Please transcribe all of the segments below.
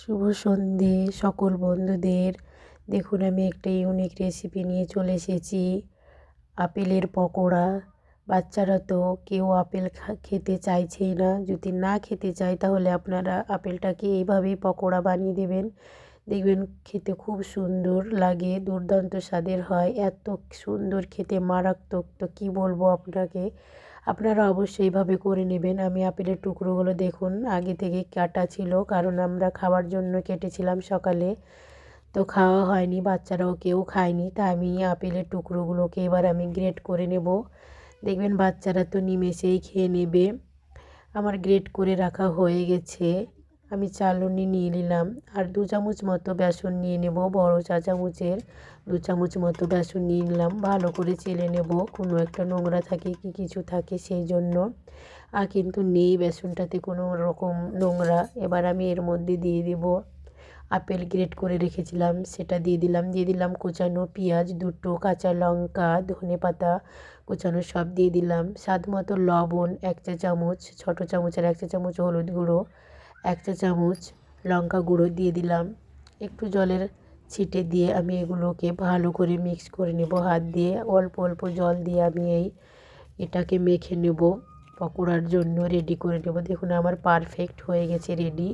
শুভ সন্ধে সকল বন্ধুদের। দেখুন আমি একটা ইউনিক রেসিপি নিয়ে চলে এসেছি, আপেলের পকোড়া। বাচ্চারা তো কেউ আপেল খেতে চাইছেই না। যদি না খেতে চায় তাহলে আপনারা আপেলটাকে এইভাবেই পকোড়া বানিয়ে দেবেন, দেখবেন খেতে খুব সুন্দর লাগে, দুর্দান্ত স্বাদের হয়, এত সুন্দর খেতে, মারাত্মক। তো কী বলবো আপনাকে, আপনারা অবশ্যই এইভাবে করে নেবেন। আমি আপেলের টুকরোগুলো দেখুন আগে থেকে কাটা ছিল, কারণ আমরা খাওয়ার জন্য কেটেছিলাম সকালে, তো খাওয়া হয়নি, বাচ্চারাও কেউ খায়নি। তা আমি আপেলের টুকরোগুলোকে এবার আমি গ্রেট করে নেব। দেখবেন বাচ্চারা তো নিমেষেই খেয়ে নেবে। আমার গ্রেট করে রাখা হয়ে গেছে। আমি চালনি নিয়ে নিলাম, আর 2 চামচ মতো বেসন নিয়ে নেব, বড় চা চামচের 2 চামচ মতো বেসন নিয়ে নিলাম। ভালো করে চেলে নেব, কোনো একটা নোংরা থাকে কি কিছু থাকে সেই জন্য, আর কিন্তু নেই বেসনটাতে কোনো রকম নোংরা। এবার আমি এর মধ্যে দিয়ে দেব আপেল গ্রেট করে রেখেছিলাম, সেটা দিয়ে দিলাম কুচানো পেঁয়াজ 2টো, কাঁচা লঙ্কা, ধনেপাতা কুচানো সব দিয়ে দিলাম। স্বাদ মতো লবণ 1 চা চামচ, ছোটো চামচের 1 চা চামচ হলুদ গুঁড়ো, 1 চা চামচ লঙ্কা গুঁড়ো দিয়ে দিলাম। একটু জলের ছিটে দিয়ে আমি এগুলোকে ভালো করে মিক্স করে নেব হাত দিয়ে, অল্প অল্প জল দিয়ে আমি এটাকে মেখে নেব, পকোড়ার জন্য রেডি করে নেব। দেখুন আমার পারফেক্ট হয়ে গেছে রেডি।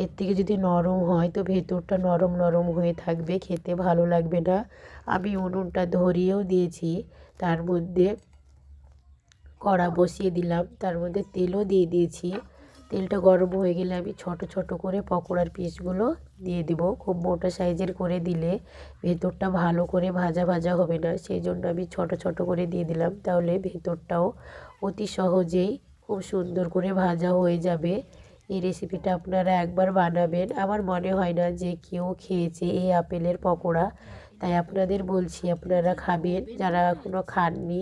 এর থেকে যদি নরম হয় তো ভেতরটা নরম নরম হয়ে থাকবে, খেতে ভালো লাগবে না। আমি উনুনটা ধরিয়েও দিয়েছি, তার মধ্যে কড়া বসিয়ে দিলাম, তার মধ্যে তেলও দিয়ে দিয়েছি। তেলটা গরম হয়ে গেলে আমি ছোট ছোট করে পকোড়ার পিসগুলো দিয়ে দিব। খুব মোটা সাইজের করে দিলে ভেতরটা ভালো করে ভাজা ভাজা হবে না, সেই জন্য আমি ছোট ছোট করে দিয়ে দিলাম, তাহলে ভেতরটাও অতি সহজেই খুব সুন্দর করে ভাজা হয়ে যাবে। এই রেসিপিটা আপনারা একবার বানাবেন, আমার মনে হয় না যে কেউ খেয়েছে এই আপেলের পকোড়া, তাই আপনাদের বলছি আপনারা খাবেন যারা এখনও খাননি।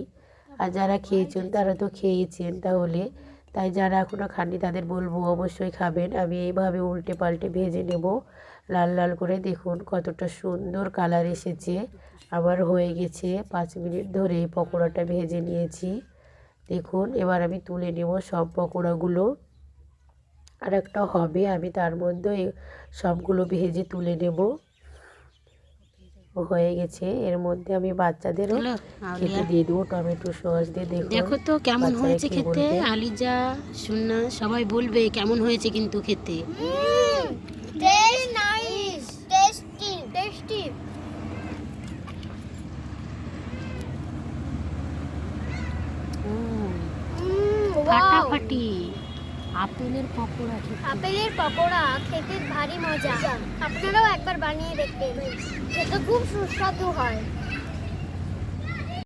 আর যারা খেয়েছেন তারা তো খেয়েছেন, তাই যারা এখনও খাননি তাদের বলবো অবশ্যই খাবেন। আমি এইভাবে উল্টে পাল্টে ভেজে নেব লাল লাল করে। দেখুন কতটা সুন্দর কালার এসেছে। আমার হয়ে গেছে 5 মিনিট ধরে এই পকোড়াটা ভেজে নিয়েছি। দেখুন এবার আমি তুলে নেব সব পকোড়াগুলো, আর একটা হবে, আমি তার মধ্যে সবগুলো ভেজে তুলে নেব। হয়ে গেছে, এর মধ্যে আমি বাচ্চাদেরও খেতে দিয়ে দেবো টমেটো সস দিয়ে। দেখো তো কেমন হয়েছে খেতে, আলিজা সুন্না সবাই বলবে কেমন হয়েছে কিন্তু খেতে। ফাটাফাটি আপেলের পকোড়া খেতে ভারী মজা। আপনারাও একবার বানিয়ে দেখবেন, খেতে খুব সুস্বাদু হয়।